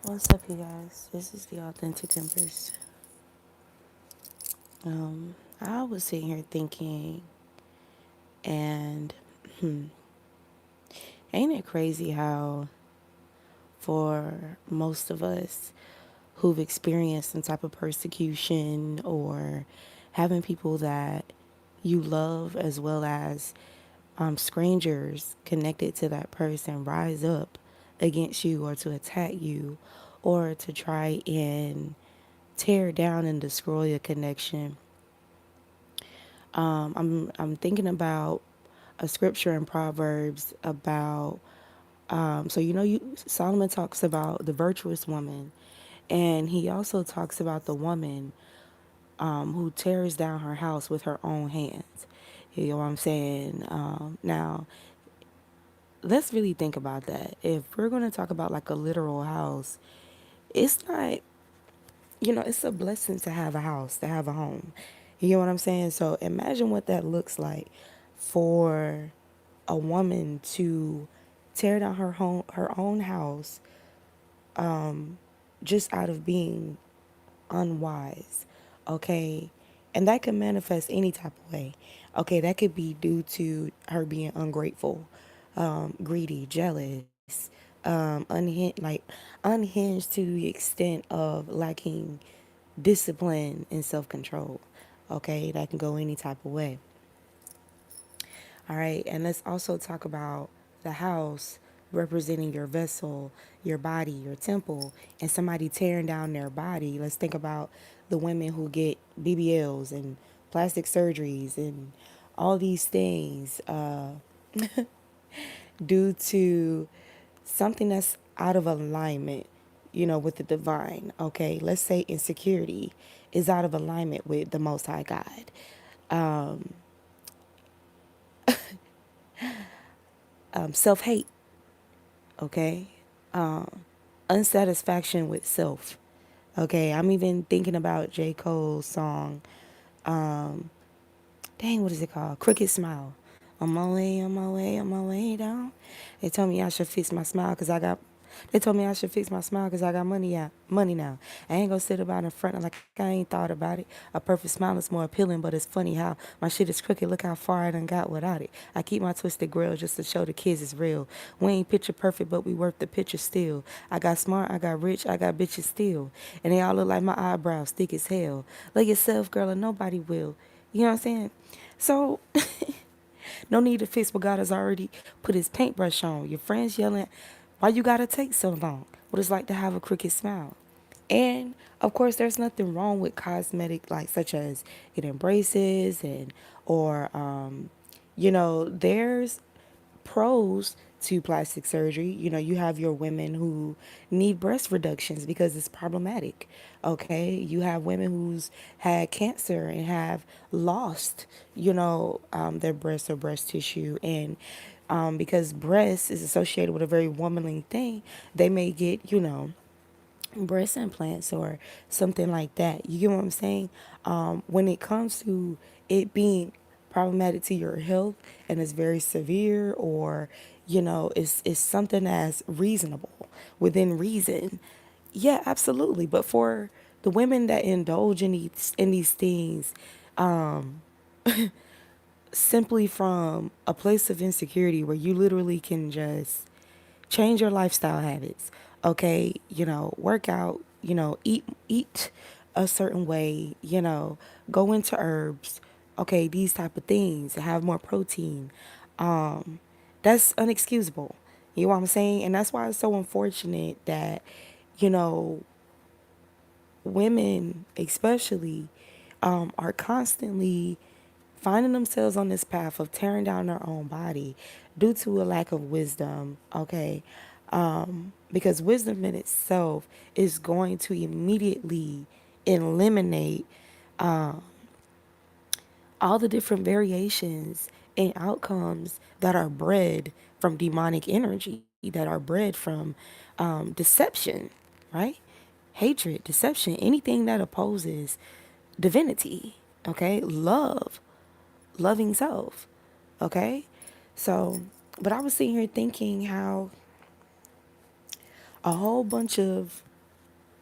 What's up, you guys? This is the Authentic Empress. I was sitting here thinking, and ain't it crazy how, for most of us who've experienced some type of persecution or having people that you love as well as strangers connected to that person rise up against you or to attack you or to try and tear down and destroy a connection. I'm thinking about a scripture in Proverbs about so Solomon talks about the virtuous woman, and he also talks about the woman who tears down her house with her own hands. You know what I'm saying? Now, let's really think about that. If we're going to talk about like a literal house, it's not, it's a blessing to have a house, to have a home. You know what I'm saying? So imagine what that looks like for a woman to tear down her own house, just out of being unwise. Okay. And that can manifest any type of way. Okay. That could be due to her being ungrateful, greedy, jealous, unhinged to the extent of lacking discipline and self control. Okay. That can go any type of way. All right. And let's also talk about the house representing your vessel, your body, your temple, and somebody tearing down their body. Let's think about the women who get BBLs and plastic surgeries and all these things due to something that's out of alignment, with the divine. Okay. Let's say insecurity is out of alignment with the Most High God. Self hate. Okay. Unsatisfaction with self. Okay, I'm even thinking about J. Cole's song. Dang, what is it called? Crooked Smile. On my way, on my way, on my way down. They told me I should fix my smile because I got. They told me I should fix my smile because I got money out, money now. I ain't gonna sit about in front like I ain't thought about it. A perfect smile is more appealing, but it's funny how my shit is crooked. Look how far I done got without it. I keep my twisted grill just to show the kids it's real. We ain't picture perfect, but we worth the picture still. I got smart, I got rich, I got bitches still. And they all look like my eyebrows thick as hell. Love yourself, girl, and nobody will. You know what I'm saying? So, no need to fix what God has already put his paintbrush on. Your friends yelling, why you gotta take so long? What it's like to have a crooked smile. And of course, there's nothing wrong with cosmetic, like such as getting braces and or there's pros to plastic surgery. You have your women who need breast reductions because it's problematic. Okay. You have women who's had cancer and have lost, their breast or breast tissue. And because breast is associated with a very womanly thing, they may get, breast implants or something like that. You get what I'm saying? When it comes to it being problematic to your health and it's very severe, or it's something that's reasonable within reason. Yeah, absolutely. But for the women that indulge in these things, simply from a place of insecurity where you literally can just change your lifestyle habits. Okay, work out, eat a certain way, go into herbs. Okay, these type of things, have more protein. That's unexcusable. You know what I'm saying? And that's why it's so unfortunate that, you know, women especially are constantly finding themselves on this path of tearing down their own body due to a lack of wisdom. Okay. Because wisdom in itself is going to immediately eliminate all the different variations and outcomes that are bred from demonic energy, that are bred from deception, right? Hatred, deception, anything that opposes divinity, okay? Loving self, okay? So, but I was sitting here thinking how a whole bunch of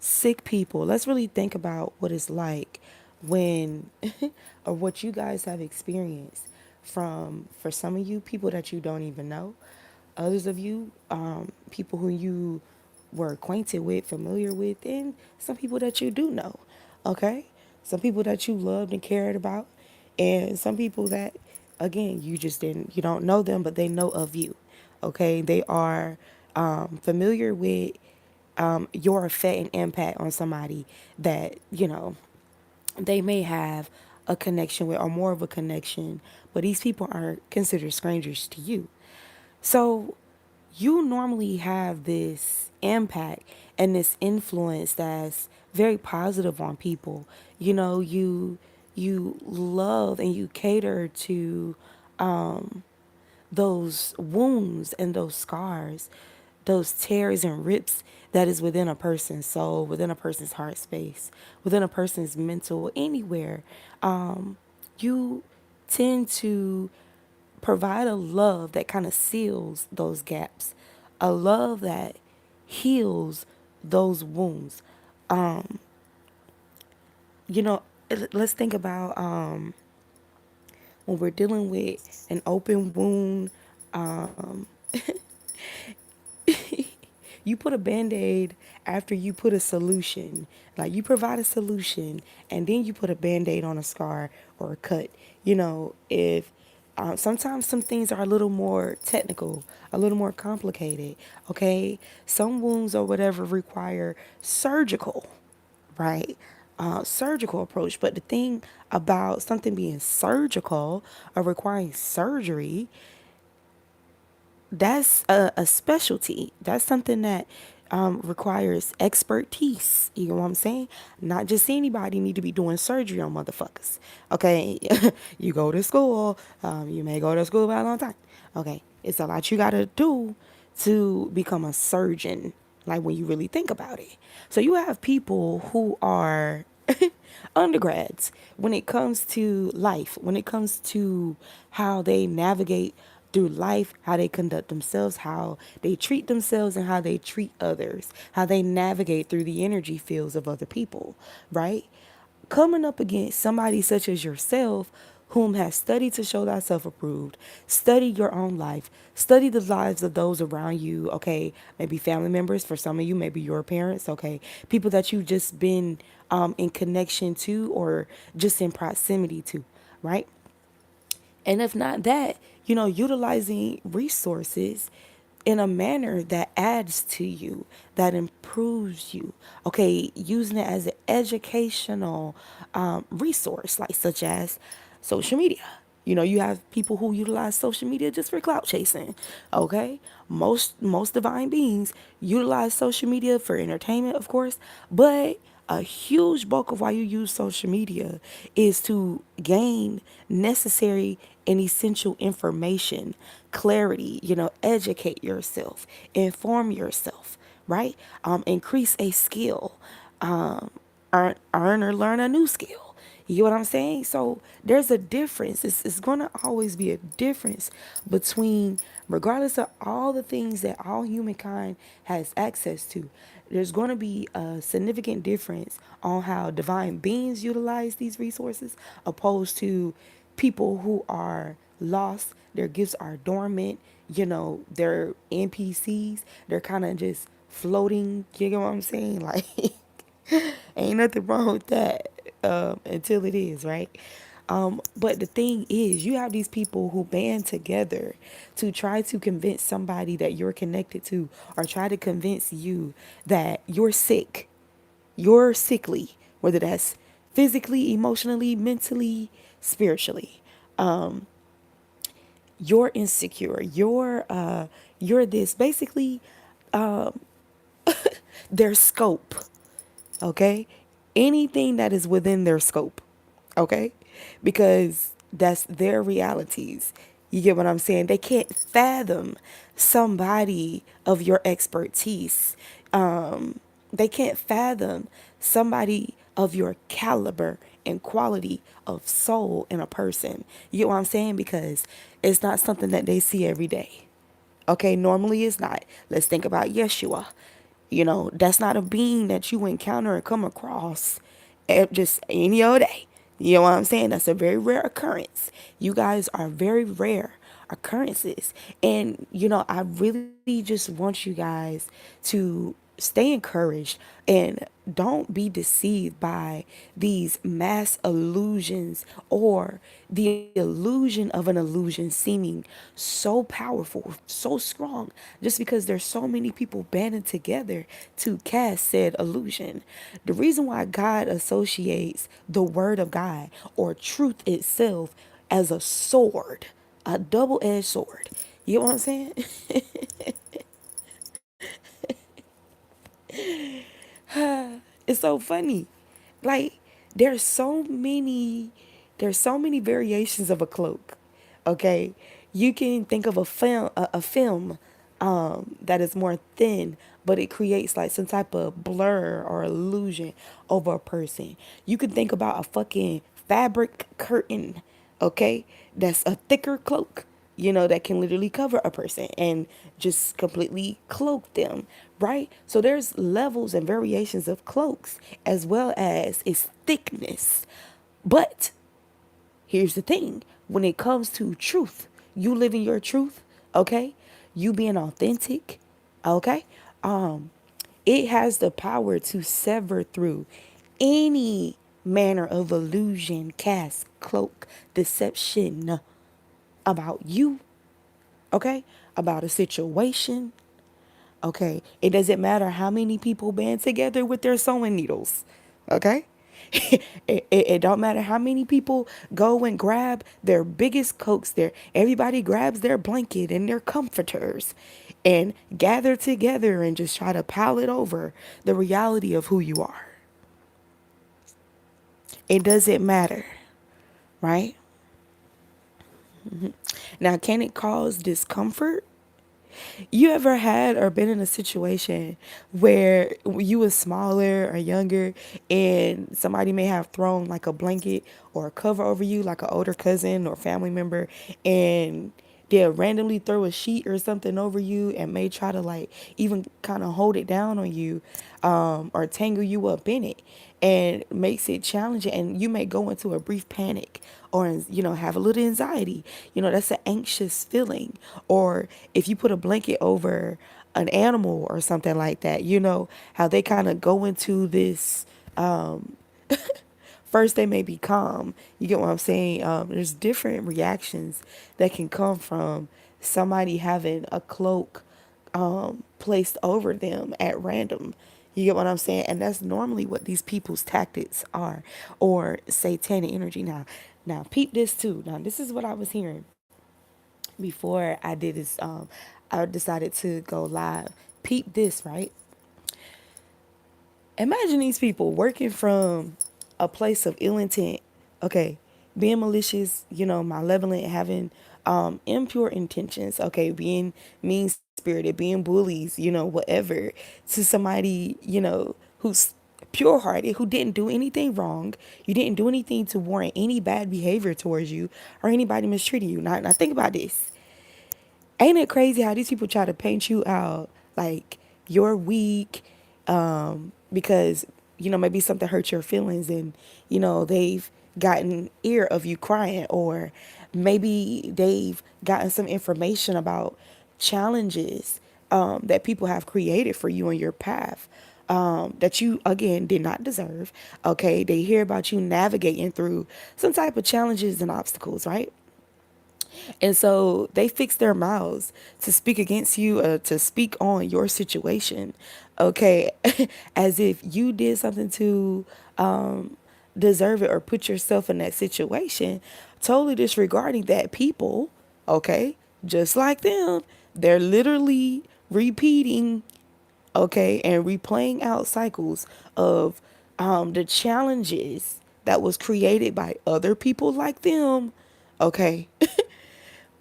sick people. Let's really think about what it's like when, or what you guys have experienced from, for some of you, people that you don't even know. Others of you, people who you were acquainted with, familiar with, and some people that you do know. Okay? Some people that you loved and cared about, and some people that, again, you just didn't, you don't know them, but they know of you. Okay? They are familiar with your effect and impact on somebody that, they may have a connection with or more of a connection, but these people are considered strangers to you. So you normally have this impact and this influence that's very positive on people. You love and you cater to those wounds and those scars, those tears and rips that is within a person's soul, within a person's heart space, within a person's mental, anywhere. You tend to provide a love that kind of seals those gaps, a love that heals those wounds. You know, let's think about when we're dealing with an open wound. You put a band-aid after you put a solution. Like, you provide a solution and then you put a band-aid on a scar or a cut. If sometimes some things are a little more technical, a little more complicated. Okay, some wounds or whatever require surgical, right? Surgical approach. But the thing about something being surgical or requiring surgery, that's a specialty. That's something that requires expertise. You know what I'm saying? Not just anybody need to be doing surgery on motherfuckers. Okay, you go to school. You may go to school for a long time. Okay, it's a lot you gotta do to become a surgeon. Like, when you really think about it. So you have people who are undergrads when it comes to life, when it comes to how they navigate through life, how they conduct themselves, how they treat themselves, and how they treat others, how they navigate through the energy fields of other people, right? Coming up against somebody such as yourself, whom has studied to show thyself approved, study your own life, study the lives of those around you, okay? Maybe family members, for some of you, maybe your parents, okay? People that you've just been in connection to or just in proximity to, right? And if not that, utilizing resources in a manner that adds to you, that improves you. Okay, using it as an educational resource, like such as social media. You have people who utilize social media just for clout chasing. Okay, most divine beings utilize social media for entertainment, of course, but a huge bulk of why you use social media is to gain necessary and essential information, clarity, educate yourself, inform yourself, right? Increase a skill, earn or learn a new skill. You get what I'm saying? So there's a difference. It's going to always be a difference between, regardless of all the things that all humankind has access to, there's going to be a significant difference on how divine beings utilize these resources opposed to people who are lost. Their gifts are dormant. They're NPCs. They're kind of just floating. You get what I'm saying? Like, ain't nothing wrong with that until it is, right? But the thing is, you have these people who band together to try to convince somebody that you're connected to, or try to convince you that you're sickly, whether that's physically, emotionally, mentally, spiritually. You're insecure. You're this. Basically, their scope. Okay, anything that is within their scope. Okay, because that's their realities. You get what I'm saying? They can't fathom somebody of your expertise. They can't fathom somebody of your caliber and quality of soul in a person. You get what I'm saying? Because it's not something that they see every day. Okay, normally it's not. Let's think about Yeshua. That's not a being that you encounter and come across just any other day. You know what I'm saying? That's a very rare occurrence. You guys are very rare occurrences. And, I really just want you guys to stay encouraged and don't be deceived by these mass illusions or the illusion of an illusion seeming so powerful, so strong, just because there's so many people banding together to cast said illusion. The reason why God associates the word of God or truth itself as a sword, a double-edged sword. You know what I'm saying? It's so funny. Like there's so many there's so many variations of a cloak. Okay? You can think of a film that is more thin, but it creates like some type of blur or illusion over a person. You can think about a fucking fabric curtain, okay? That's a thicker cloak, that can literally cover a person and just completely cloak them, right? So there's levels and variations of cloaks as well as its thickness. But here's the thing, when it comes to truth, you living your truth, okay? You being authentic, okay? It has the power to sever through any manner of illusion, cast, cloak, deception about you, okay? About a situation, okay? It doesn't matter how many people band together with their sewing needles, okay? It don't matter how many people go and grab their biggest coats there. Everybody grabs their blanket and their comforters and gather together and just try to pile it over the reality of who you are. It doesn't matter, right? Now, can it cause discomfort? You ever had or been in a situation where you was smaller or younger and somebody may have thrown like a blanket or a cover over you, like an older cousin or family member, and they'll randomly throw a sheet or something over you and may try to like even kind of hold it down on you, or tangle you up in it, and makes it challenging, and you may go into a brief panic or have a little anxiety. That's an anxious feeling. Or if you put a blanket over an animal or something like that, how they kind of go into this, first they may be calm. You get what I'm saying? There's different reactions that can come from somebody having a cloak placed over them at random. You get what I'm saying? And that's normally what these people's tactics are, or satanic energy. Now peep this too. Now this is what I was hearing before I did this. I decided to go live. Peep this, right? Imagine these people working from a place of ill intent. Okay, being malicious, malevolent, having impure intentions. Okay, being mean spirited, being bullies, whatever, to somebody, who's pure hearted, who didn't do anything wrong. You didn't do anything to warrant any bad behavior towards you or anybody mistreating you. Now think about this. Ain't it crazy how these people try to paint you out like you're weak, because maybe something hurt your feelings, and they've gotten ear of you crying, or maybe they've gotten some information about challenges that people have created for you on your path, that you again did not deserve. Okay, they hear about you navigating through some type of challenges and obstacles, right? And so they fix their mouths to speak against you, to speak on your situation, okay, as if you did something to deserve it or put yourself in that situation, totally disregarding that people, okay, just like them, they're literally repeating, okay, and replaying out cycles of the challenges that was created by other people like them, okay,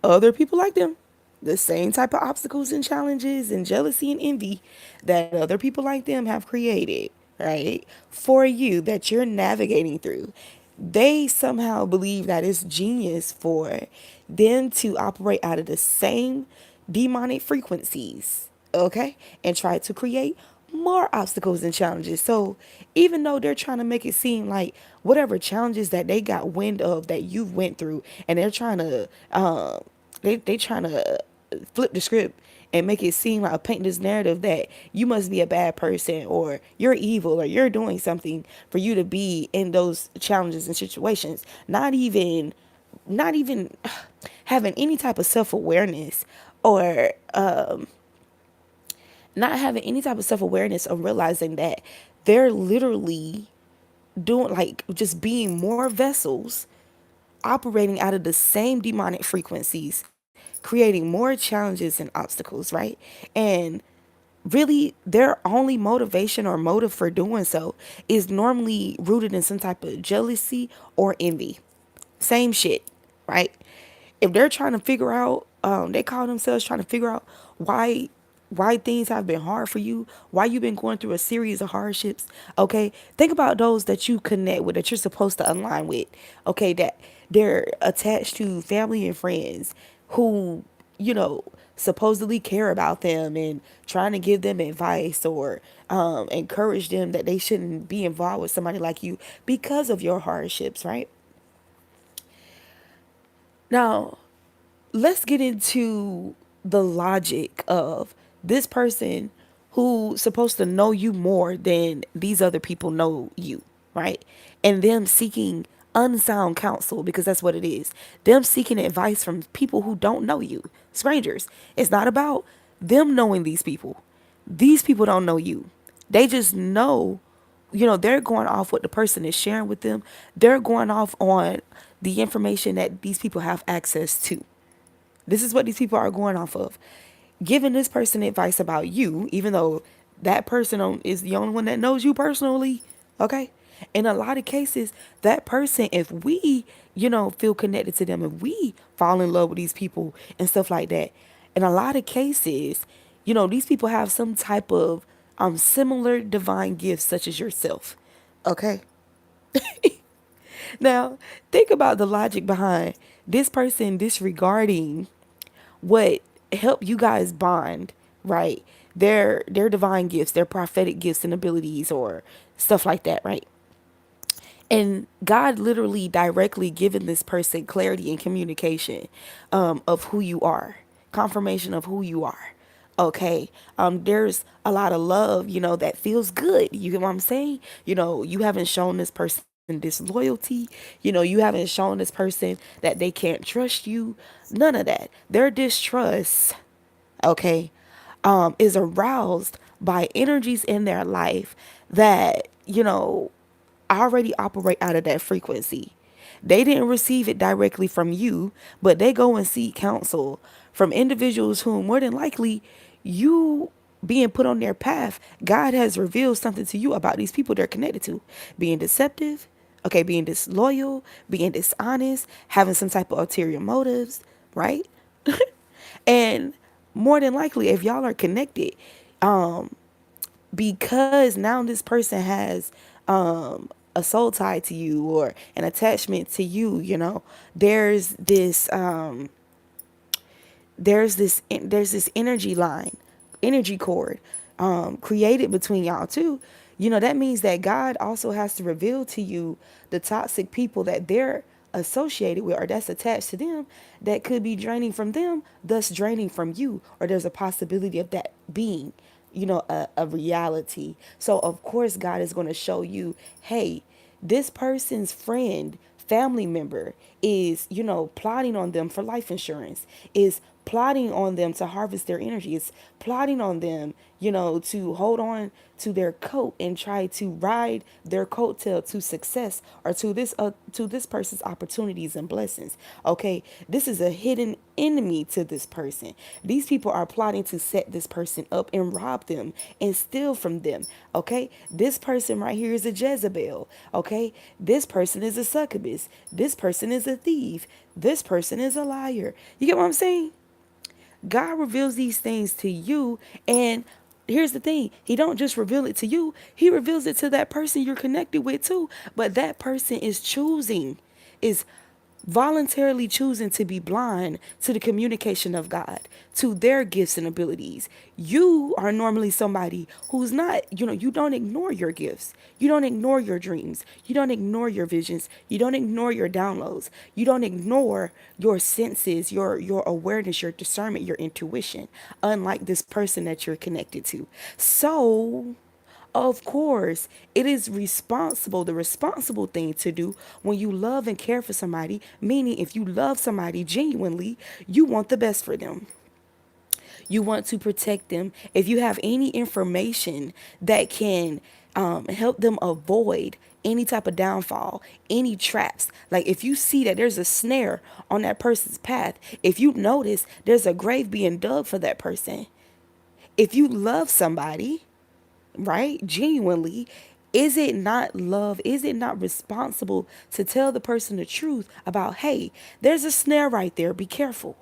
other people like them, the same type of obstacles and challenges and jealousy and envy that other people like them have created, right, for you, that you're navigating through. They somehow believe that it's genius for them to operate out of the same demonic frequencies, okay, and try to create more obstacles and challenges. So even though they're trying to make it seem like whatever challenges that they got wind of that you went through, and they're trying to they trying to flip the script and make it seem like paint this narrative that you must be a bad person or you're evil or you're doing something for you to be in those challenges and situations. Not even having any type of self-awareness or not having any type of self-awareness of realizing that they're literally doing like just being more vessels operating out of the same demonic frequencies, creating more challenges and obstacles, right? And really their only motivation or motive for doing so is normally rooted in some type of jealousy or envy. Same shit, right? If they're trying to figure out, they call themselves trying to figure out why why things have been hard for you, why you've been going through a series of hardships. Okay, think about those that you connect with, that you're supposed to align with. Okay, that they're attached to family and friends who, you know, supposedly care about them and trying to give them advice or encourage them that they shouldn't be involved with somebody like you because of your hardships, right? Now, let's get into the logic of this person who's supposed to know you more than these other people know you, right? And them seeking unsound counsel, because that's what it is. Them seeking advice from people who don't know you, strangers. It's not about them knowing these people. These people don't know you. They just know, they're going off what the person is sharing with them. They're going off on the information that these people have access to. This is what these people are going off of. Giving this person advice about you, even though that person is the only one that knows you personally, okay? In a lot of cases, that person, if we, feel connected to them, if we fall in love with these people and stuff like that, in a lot of cases, these people have some type of similar divine gifts, such as yourself, okay? Now, think about the logic behind this person disregarding what help you guys bond, right? Their divine gifts, their prophetic gifts and abilities or stuff like that, right? And God literally directly given this person clarity and communication of who you are, confirmation of who you are. Okay. There's a lot of love, that feels good. You get what I'm saying? You haven't shown this person disloyalty. You haven't shown this person that they can't trust you. None of that. Their distrust, okay, is aroused by energies in their life that, already operate out of that frequency. They didn't receive it directly from you, but they go and seek counsel from individuals who more than likely you being put on their path, God has revealed something to you about these people they're connected to. Being deceptive, okay, being disloyal, being dishonest, having some type of ulterior motives, right? And more than likely, if y'all are connected, because now this person has a soul tie to you or an attachment to you, there's this there's this energy line, energy cord created between y'all too. That means that God also has to reveal to you the toxic people that they're associated with or that's attached to them that could be draining from them, thus draining from you, or there's a possibility of that being, a reality. So of course God is going to show you, hey, this person's friend, family member is, plotting on them for life insurance, is plotting on them to harvest their energy, is plotting on them, to hold on to their coat and try to ride their coattail to success or to this person's opportunities and blessings. Okay, this is a hidden enemy to this person. These people are plotting to set this person up and rob them and steal from them. Okay, this person right here is a Jezebel. Okay, this person is a succubus. This person is a thief. This person is a liar. You get what I'm saying? God reveals these things to you, and here's the thing, he don't just reveal it to you, he reveals it to that person you're connected with too. But that person is choosing, is voluntarily choosing to be blind to the communication of God, to their gifts and abilities. You are normally somebody who's not, you don't ignore your gifts. You don't ignore your dreams. You don't ignore your visions. You don't ignore your downloads. You don't ignore your senses, your awareness, your discernment, your intuition, unlike this person that you're connected to. So, of course, it is the responsible thing to do when you love and care for somebody, meaning if you love somebody genuinely, you want the best for them. You want to protect them. If you have any information that can help them avoid any type of downfall, any traps, like if you see that there's a snare on that person's path, if you notice there's a grave being dug for that person, if you love somebody, right? Genuinely, is it not love? Is it not responsible to tell the person the truth about, hey, there's a snare right there. Be careful.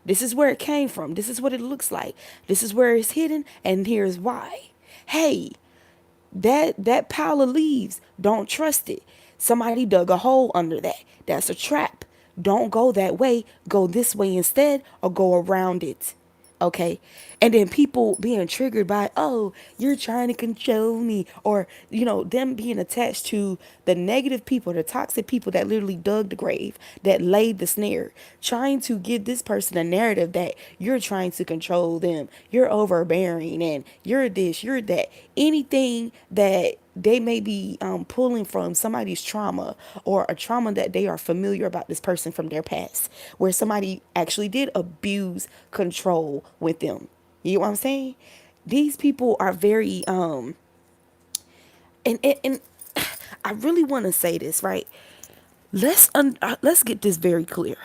This is where it came from. This is what it looks like. This is where it's hidden, and here's why. Hey, that pile of leaves, don't trust it. Somebody dug a hole under that. That's a trap. Don't go that way. Go this way instead, or go around it. Okay. And then people being triggered by, oh, you're trying to control me, or them being attached to the negative people, the toxic people that literally dug the grave, that laid the snare, trying to give this person a narrative that you're trying to control them, you're overbearing, and you're this, you're that. Anything that they may be pulling from somebody's trauma, or a trauma that they are familiar about this person from their past, where somebody actually did abuse control with them. You know what I'm saying? These people are very and I really want to say this, right? Let's get this very clear.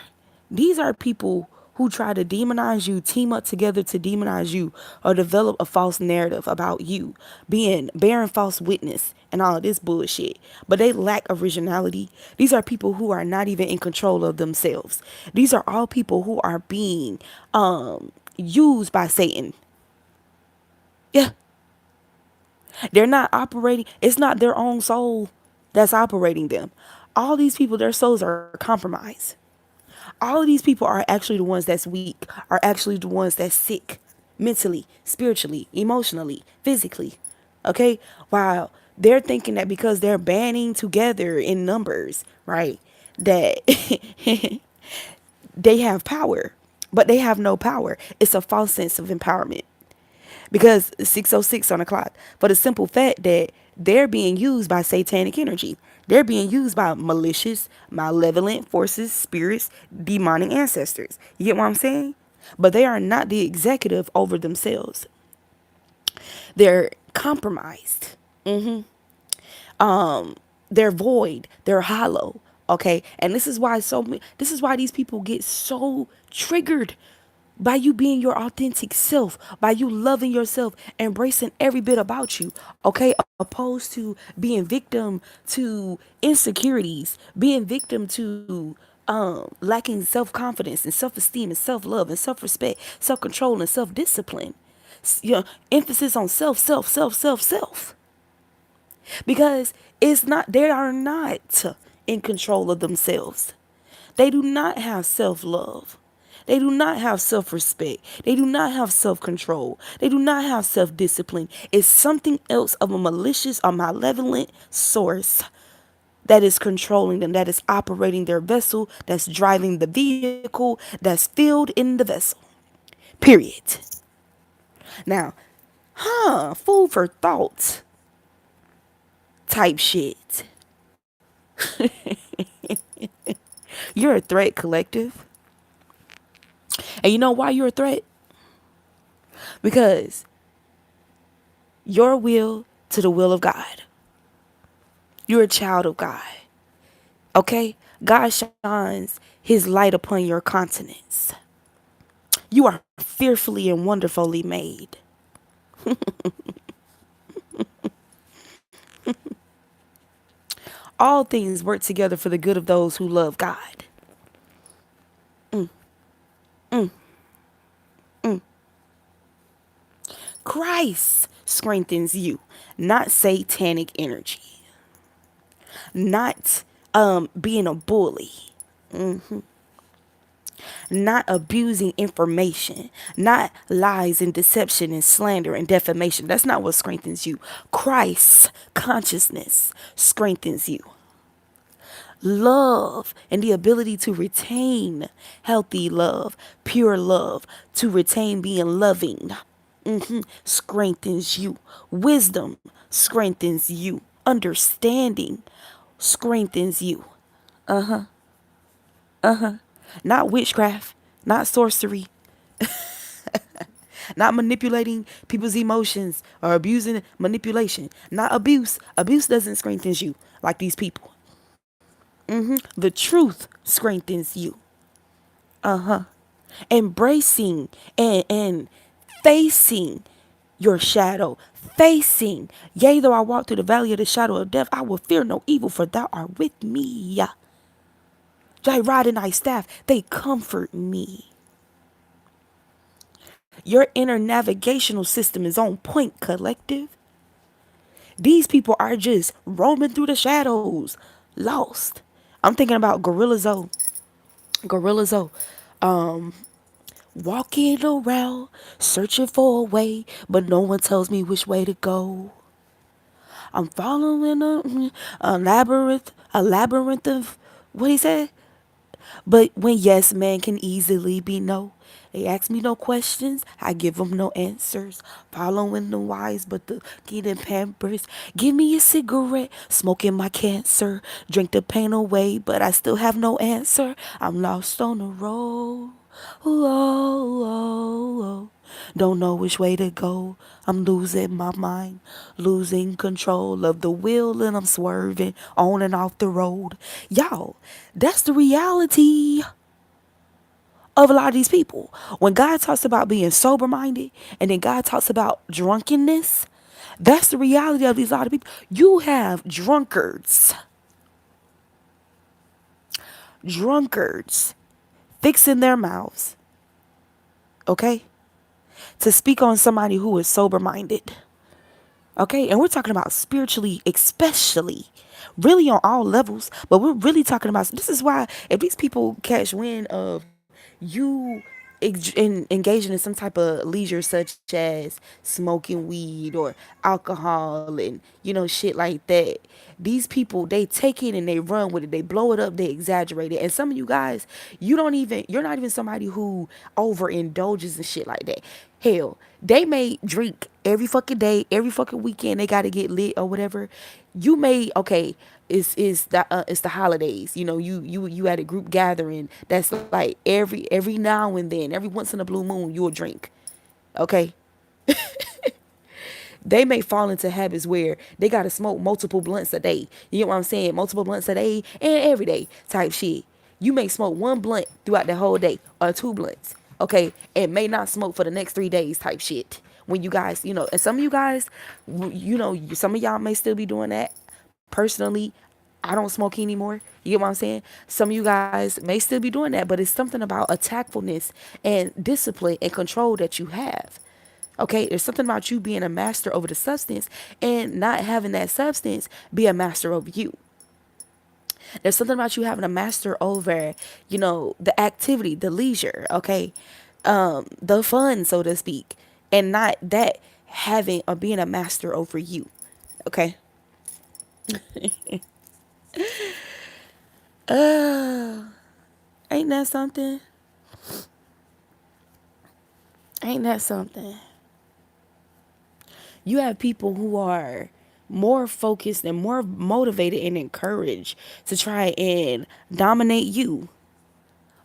These are people who try to demonize you, team up together to demonize you, or develop a false narrative about you, bearing false witness and all of this bullshit. But they lack originality. These are people who are not even in control of themselves. These are all people who are being used by Satan. Yeah, they're not operating. It's not their own soul that's operating them. All these people, their souls are compromised. All of these people are actually the ones that's weak, are actually the ones that's sick mentally, spiritually, emotionally, physically. Okay? While they're thinking that because they're banding together in numbers, right? That they have power, but they have no power. It's a false sense of empowerment because 6:06 on the clock, for the simple fact that they're being used by satanic energy. They're being used by malicious, malevolent forces, spirits, demonic ancestors. You get what I'm saying? But they are not the executive over themselves. They're compromised. They're void. They're hollow. Okay, and this is why these people get so triggered by you being your authentic self, by you loving yourself, embracing every bit about you, okay? Opposed to being victim to insecurities, being victim to lacking self-confidence and self-esteem and self-love and self-respect, self-control and self-discipline. Emphasis on self. Because they are not in control of themselves. They do not have self-love. They do not have self-respect. They do not have self-control. They do not have self-discipline. It's something else of a malicious or malevolent source that is controlling them, that is operating their vessel, that's driving the vehicle, that's filled in the vessel. Period. Now, food for thought type shit. You're a threat, collective. And you know why you're a threat? Because your will to the will of God. You're a child of God. Okay? God shines his light upon your countenance. You are fearfully and wonderfully made. All things work together for the good of those who love God. Christ strengthens you, not satanic energy, not being a bully. Not abusing information, not lies and deception and slander and defamation. That's not what strengthens you. Christ's consciousness strengthens you. Love and the ability to retain healthy love, pure love, to retain being loving, strengthens you. Wisdom strengthens you. Understanding strengthens you. Not witchcraft, not sorcery, not manipulating people's emotions or abusing manipulation, not abuse. Abuse doesn't strengthen you like these people. The truth strengthens you. Embracing and facing your shadow, facing, yea, though I walk through the valley of the shadow of death, I will fear no evil, for thou art with me. Thy rod and thy staff, they comfort me. Your inner navigational system is on point, collective. These people are just roaming through the shadows, lost. I'm thinking about Gorilla Zoe. Gorilla Zoe. Walking around, searching for a way, but no one tells me which way to go. I'm following a labyrinth of, what he said? But when yes man can easily be no, they ask me no questions, I give them no answers. Following the wise, but the getting pampers. Give me a cigarette, smoking my cancer. Drink the pain away, but I still have no answer. I'm lost on the road. Whoa, whoa, whoa. Don't know which way to go. I'm losing my mind, losing control of the wheel, and I'm swerving on and off the road. Y'all, that's the reality of a lot of these people. When God talks about being sober minded and then God talks about drunkenness, that's the reality of these lot of people. You have drunkards fixing their mouths, okay, to speak on somebody who is sober minded. Okay, and we're talking about spiritually, especially, really on all levels. But we're really talking about, this is why if these people catch wind of you engaging in some type of leisure such as smoking weed or alcohol and shit like that, these people, they take it and they run with it, they blow it up, they exaggerate it. And some of you guys, you're not even somebody who overindulges and shit like that. Hell, they may drink every fucking day, every fucking weekend. They gotta get lit or whatever. You may, okay, it's the holidays. You at a group gathering. That's like every now and then, every once in a blue moon, you'll drink. Okay, they may fall into habits where they gotta smoke multiple blunts a day. You know what I'm saying? Multiple blunts a day and every day type shit. You may smoke one blunt throughout the whole day or two blunts. Okay, and may not smoke for the next 3 days type shit. When you guys, and some of you guys, some of y'all may still be doing that. Personally, I don't smoke anymore. You get what I'm saying? Some of you guys may still be doing that, but it's something about a tactfulness and discipline and control that you have. Okay, there's something about you being a master over the substance and not having that substance be a master over you. There's something about you having a master over, the activity, the leisure, okay, the fun, so to speak, and not that having or being a master over you. Okay. Ain't that something? Ain't that something? You have people who are more focused and more motivated and encouraged to try and dominate you,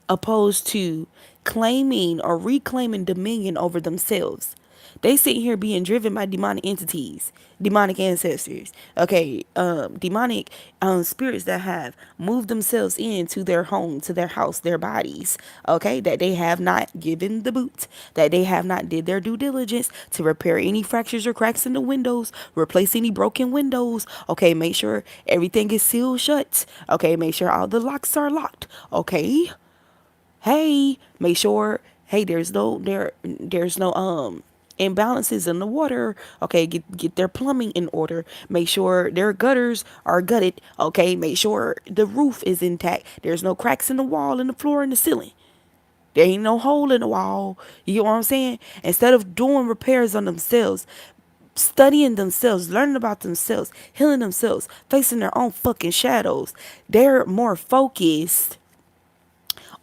opposed to claiming or reclaiming dominion over themselves. They sit here being driven by demonic entities, demonic ancestors, okay, demonic spirits that have moved themselves into their home, to their house, their bodies, okay, that they have not given the boot, that they have not did their due diligence to repair any fractures or cracks in the windows, replace any broken windows, okay, make sure everything is sealed shut, okay, make sure all the locks are locked, okay. Hey, make sure, hey, there's no imbalances in the water. Okay, get their plumbing in order. Make sure their gutters are gutted. Okay, make sure the roof is intact. There's no cracks in the wall, in the floor, in the ceiling. There ain't no hole in the wall. You get what I'm saying? Instead of doing repairs on themselves, studying themselves, learning about themselves, healing themselves, facing their own fucking shadows, they're more focused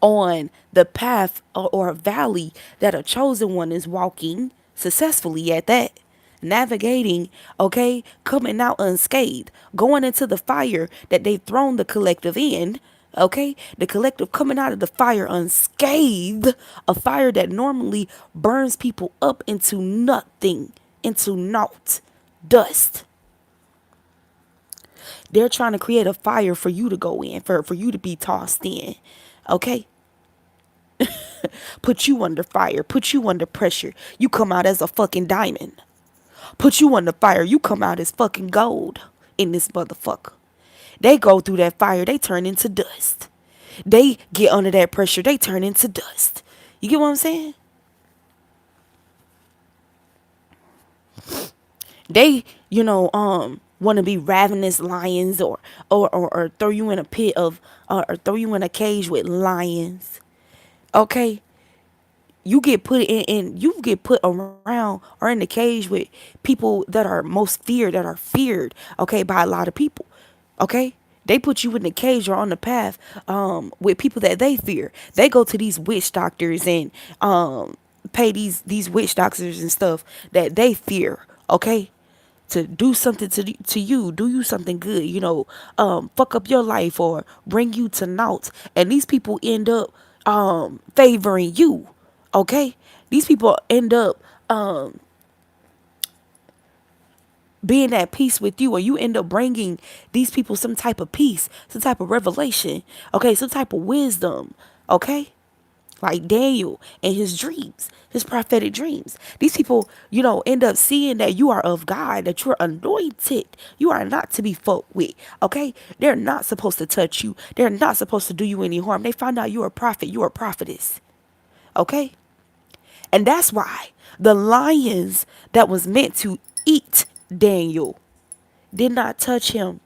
on the path or valley that a chosen one is walking successfully at that. Navigating, okay, coming out unscathed, going into the fire that they've thrown the collective in, okay, the collective coming out of the fire unscathed, a fire that normally burns people up into nothing, into naught, dust. They're trying to create a fire for you to go in, for you to be tossed in, okay? Put you under fire, put you under pressure. You come out as a fucking diamond. Put you under fire, you come out as fucking gold in this motherfucker. They go through that fire, they turn into dust. They get under that pressure, they turn into dust. You get what I'm saying? They, want to be ravenous lions or throw you in a pit of, or throw you in a cage with lions. Okay? You get put around or in the cage with people that are most feared, that are feared, okay, by a lot of people. Okay? They put you in the cage or on the path with people that they fear. They go to these witch doctors and pay these witch doctors and stuff that they fear, okay? To do something to you, do you something good, fuck up your life or bring you to naught. And these people end up favoring you, okay? These people end up being at peace with you, or you end up bringing these people some type of peace, some type of revelation, okay, some type of wisdom, okay? Like Daniel and his dreams, his prophetic dreams. These people, end up seeing that you are of God, that you're anointed. You are not to be fucked with, okay? They're not supposed to touch you. They're not supposed to do you any harm. They find out you're a prophet, you're a prophetess, okay? And that's why the lions that was meant to eat Daniel did not touch him.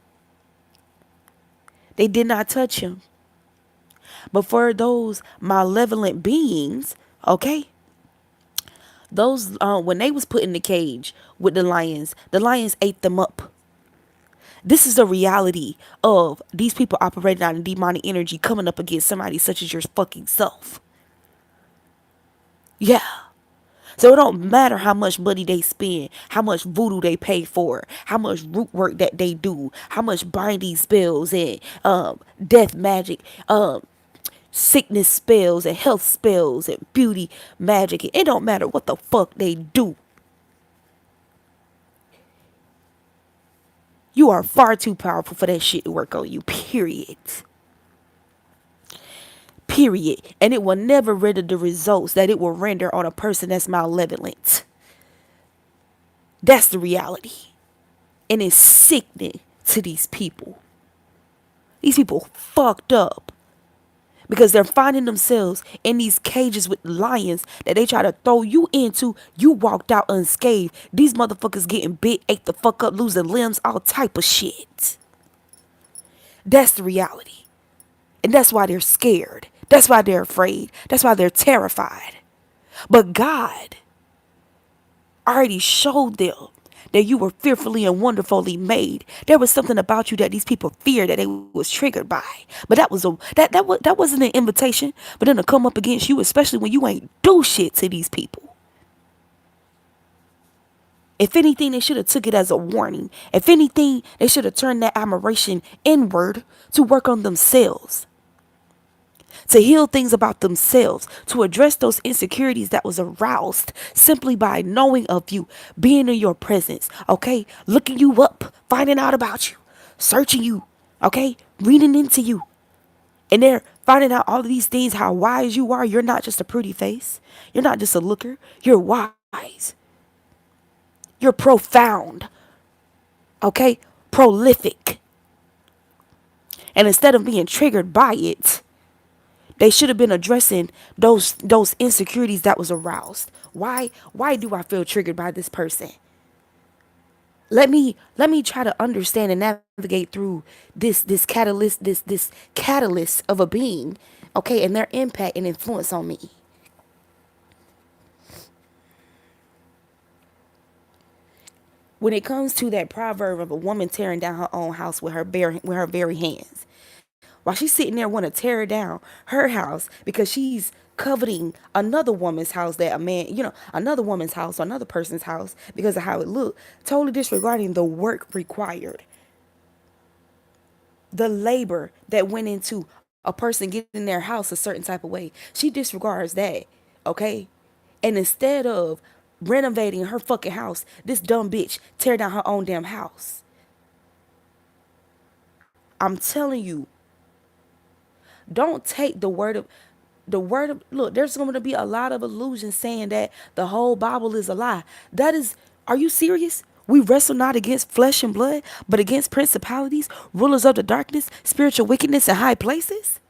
They did not touch him. But for those malevolent beings, okay, those when they was put in the cage with the lions ate them up. This is the reality of these people operating out of demonic energy coming up against somebody such as your fucking self. Yeah. So it don't matter how much money they spend, how much voodoo they pay for, how much root work that they do, how much binding spells and death magic, sickness spells and health spells and beauty magic. It don't matter what the fuck they do. You are far too powerful for that shit to work on you, period. Period. And it will never render the results that it will render on a person that's malevolent. That's the reality. And it's sickening to these people. These people fucked up. Because they're finding themselves in these cages with lions that they try to throw you into. You walked out unscathed. These motherfuckers getting bit, ate the fuck up, losing limbs, all type of shit. That's the reality. And that's why they're scared. That's why they're afraid. That's why they're terrified. But God already showed them that you were fearfully and wonderfully made. There was something about you that these people feared, that they was triggered by. But that wasn't an invitation for them to come up against you, especially when you ain't do shit to these people. If anything, they should have took it as a warning. If anything, they should have turned that admiration inward to work on themselves, to heal things about themselves, to address those insecurities that was aroused simply by knowing of you, being in your presence, okay? Looking you up, finding out about you, searching you, okay? Reading into you. And they're finding out all of these things, how wise you are. You're not just a pretty face. You're not just a looker. You're wise. You're profound, okay? Prolific. And instead of being triggered by it, They should have been addressing those insecurities that was aroused. Why do I feel triggered by this person? Let me try to understand and navigate through this catalyst of a being, okay, and their impact and influence on me. When it comes to that proverb of a woman tearing down her own house with her very hands, while she's sitting there want to tear down her house because she's coveting another woman's house, that a man, another woman's house or another person's house because of how it looked, totally disregarding the work required, the labor that went into a person getting their house a certain type of way. She disregards that, okay? And instead of renovating her fucking house, this dumb bitch tear down her own damn house. I'm telling you, don't take the word of look, there's going to be a lot of illusions saying that the whole Bible is a lie. That is, are you serious? We wrestle not against flesh and blood, but against principalities, rulers of the darkness, spiritual wickedness in high places.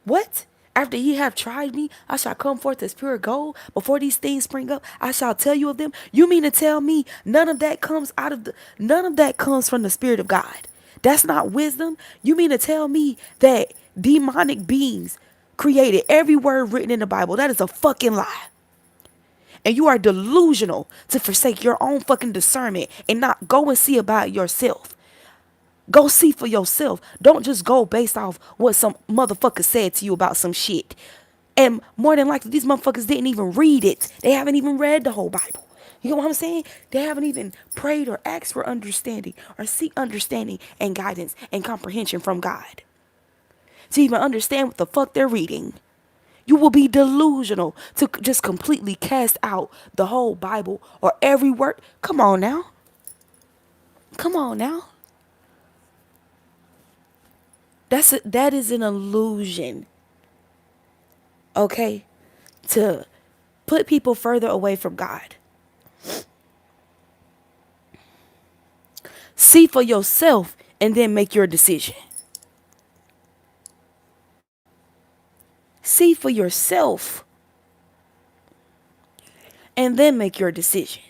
What? After ye have tried me, I shall come forth as pure gold. Before these things spring up, I shall tell you of them. You mean to tell me none of that comes from the Spirit of God? That's not wisdom. You mean to tell me that demonic beings created every word written in the Bible? That is a fucking lie. And you are delusional to forsake your own fucking discernment and not go and see about it yourself. Go see for yourself. Don't just go based off what some motherfucker said to you about some shit. And more than likely, these motherfuckers didn't even read it. They haven't even read the whole Bible. You know what I'm saying? They haven't even prayed or asked for understanding or seek understanding and guidance and comprehension from God to even understand what the fuck they're reading. You will be delusional to just completely cast out the whole Bible or every word. Come on now. Come on now. That is an illusion. Okay? To put people further away from God. See for yourself and then make your decision. See for yourself and then make your decision.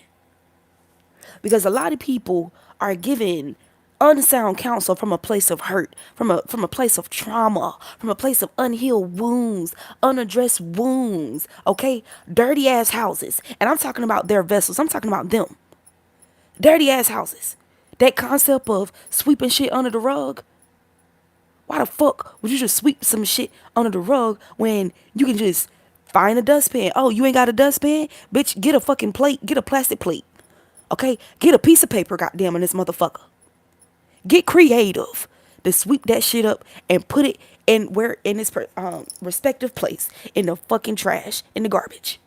Because a lot of people are given unsound counsel from a place of hurt, from a place of trauma, from a place of unhealed wounds, unaddressed wounds, okay? Dirty ass houses. And I'm talking about their vessels. I'm talking about them. Dirty ass houses. That concept of sweeping shit under the rug. Why the fuck would you just sweep some shit under the rug when you can just find a dustpan? Oh, you ain't got a dustpan? Bitch, get a fucking plate. Get a plastic plate. Okay? Get a piece of paper, goddamn, in this motherfucker. Get creative to sweep that shit up and put it in its respective place in the fucking trash, in the garbage.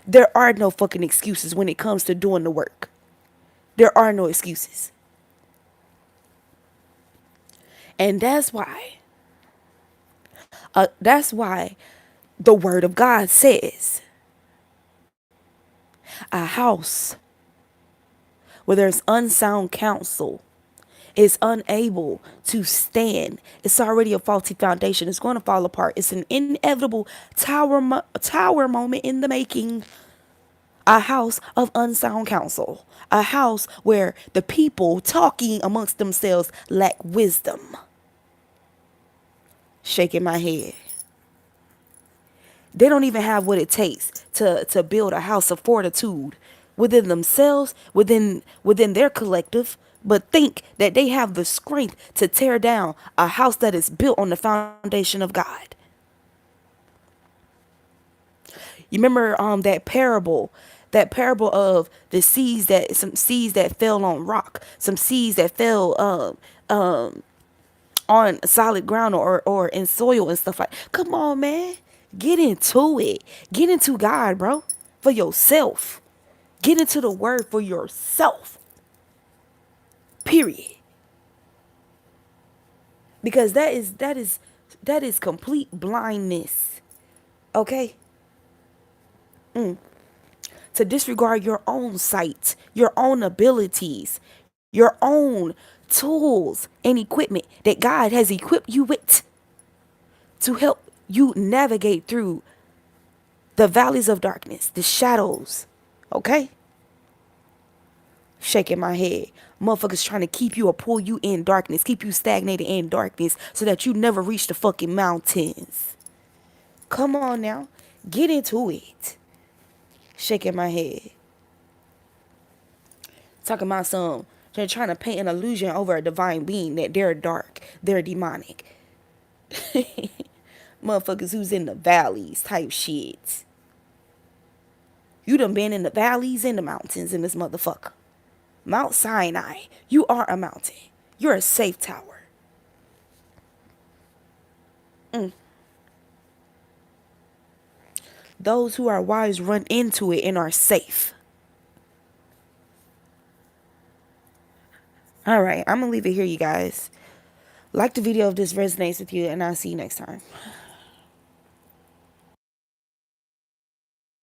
There are no fucking excuses when it comes to doing the work. There are no excuses. And that's why the word of God says a house where there's unsound counsel is unable to stand. It's already a faulty foundation. It's going to fall apart. It's an inevitable tower moment in the making. A house of unsound counsel. A house where the people talking amongst themselves lack wisdom. Shaking my head. They don't even have what it takes to build a house of fortitude within themselves, within their collective, but think that they have the strength to tear down a house that is built on the foundation of God. You remember that parable of some seeds that fell on rock, some seeds that fell on solid ground or in soil and stuff like. Come on, man. Get into it. Get into God, bro. For yourself. Get into the word for yourself. Period. Because that is complete blindness. Okay? To disregard your own sight, your own abilities, your own tools and equipment that God has equipped you with to help you navigate through the valleys of darkness, the shadows. Okay? Shaking my head. Motherfuckers trying to keep you or pull you in darkness, keep you stagnated in darkness so that you never reach the fucking mountains. Come on now. Get into it. Shaking my head. Talking about some. They're trying to paint an illusion over a divine being that they're dark. They're demonic. Motherfuckers who's in the valleys type shit. You done been in the valleys and the mountains in this motherfucker. Mount Sinai. You are a mountain. You're a safe tower. Those who are wise run into it and are safe. All right, I'm going to leave it here, you guys. Like the video if this resonates with you, and I'll see you next time.